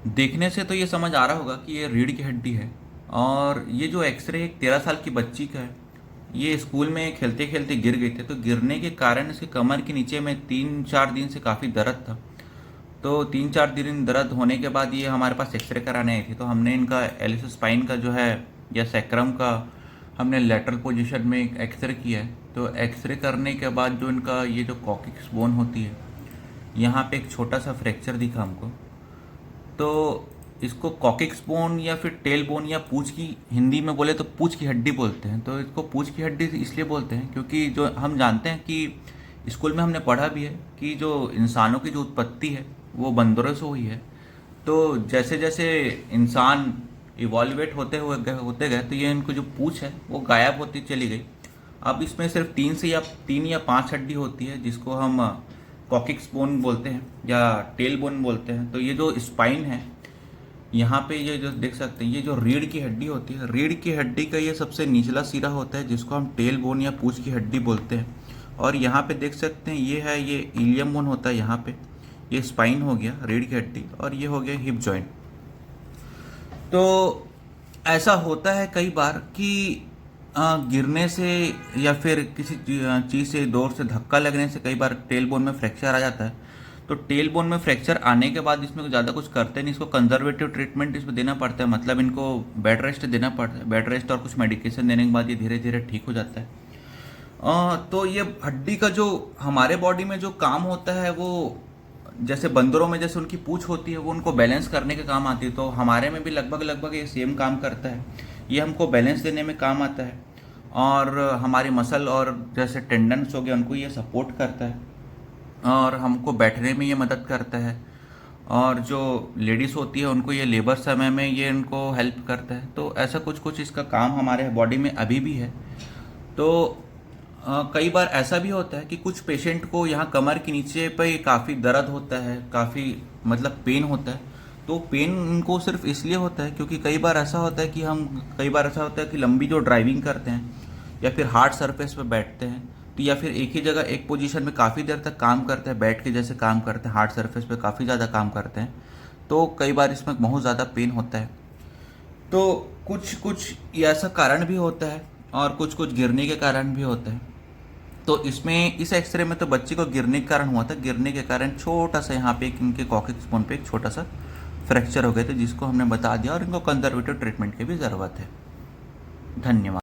देखने से तो ये समझ आ रहा होगा कि ये रीढ़ की हड्डी है। और ये जो एक्सरे एक 13 साल की बच्ची का है, ये स्कूल में खेलते खेलते गिर गई थी, तो गिरने के कारण इसके कमर के नीचे में 3-4 दिन से काफ़ी दर्द था। तो 3-4 दिन दर्द होने के बाद ये हमारे पास एक्सरे कराने आई थी, तो हमने इनका एलिस स्पाइन का जो है या सैक्रम का हमने लेटरल पोजीशन में एक एक्सरे किया है। तो एक्सरे करने के बाद जो इनका ये जो कॉक्सिक्स बोन होती है, यहाँ पे एक छोटा सा फ्रैक्चर दिखा हमको। तो इसको कॉकिक्स बोन या फिर टेल बोन या पूंछ की, हिंदी में बोले तो पूंछ की हड्डी बोलते हैं। तो इसको पूंछ की हड्डी इसलिए बोलते हैं क्योंकि जो हम जानते हैं कि स्कूल में हमने पढ़ा भी है कि जो इंसानों की जो उत्पत्ति है वो बंदरों से हुई है। तो जैसे जैसे इंसान इवॉल्वेट होते गए तो ये इनको जो पूंछ है वो गायब होती चली गई। अब इसमें सिर्फ 3 या 5 हड्डी होती है जिसको हम कॉकिक्स बोन बोलते हैं या टेल बोन बोलते हैं। तो ये जो स्पाइन है, यहाँ पे ये जो देख सकते हैं, ये जो रीढ़ की हड्डी होती है, रीढ़ की हड्डी का ये सबसे निचला सिरा होता है जिसको हम टेल बोन या पूंछ की हड्डी बोलते हैं। और यहाँ पे देख सकते हैं ये है, ये इलियम बोन होता है यहाँ पे। ये स्पाइन हो गया रीढ़ की हड्डी, और ये हो गया हिप जॉइंट। तो ऐसा होता है कई बार कि गिरने से या फिर किसी चीज़ से जोर से धक्का लगने से कई बार टेल बोन में फ्रैक्चर आ जाता है। तो टेल बोन में फ्रैक्चर आने के बाद इसमें ज़्यादा कुछ करते नहीं, इसको कंजर्वेटिव ट्रीटमेंट इसमें देना पड़ता है। मतलब इनको बेड रेस्ट देना पड़ता है। बेड रेस्ट और कुछ मेडिकेशन देने के बाद ये धीरे धीरे ठीक हो जाता है। तो ये हड्डी का जो हमारे बॉडी में जो काम होता है वो, जैसे बंदरों में जैसे उनकी पूंछ होती है वो उनको बैलेंस करने के काम आती है, तो हमारे में भी लगभग लगभग ये सेम काम करता है। ये हमको बैलेंस देने में काम आता है, और हमारी मसल और जैसे टेंडन्स हो गए उनको ये सपोर्ट करता है, और हमको बैठने में ये मदद करता है। और जो लेडीज़ होती है उनको ये लेबर समय में ये इनको हेल्प करता है। तो ऐसा कुछ कुछ इसका काम हमारे बॉडी में अभी भी है। तो कई बार ऐसा भी होता है कि कुछ पेशेंट को यहाँ कमर के नीचे पे काफ़ी दर्द होता है, काफ़ी मतलब पेन होता है। तो पेन उनको सिर्फ इसलिए होता है क्योंकि कई बार ऐसा होता है कि लंबी जो ड्राइविंग करते हैं या फिर हार्ड सरफेस पे बैठते हैं, तो या फिर एक ही जगह एक पोजीशन में काफ़ी देर तक काम करते हैं, बैठ के जैसे काम करते हैं, हार्ड सरफेस पे काफ़ी ज़्यादा काम करते हैं, तो कई बार इसमें बहुत ज़्यादा पेन होता है। तो कुछ कुछ ऐसा कारण भी होता है और कुछ कुछ गिरने के कारण भी होता है। तो इसमें इस एक्सरे में तो बच्ची को गिरने के कारण हुआ था। गिरने के कारण छोटा सा यहाँ पे एक इनके कॉक्सिक्स बोन पे एक छोटा सा फ्रैक्चर हो गया था जिसको हमने बता दिया, और इनको कंजर्वेटिव ट्रीटमेंट की भी ज़रूरत है। धन्यवाद।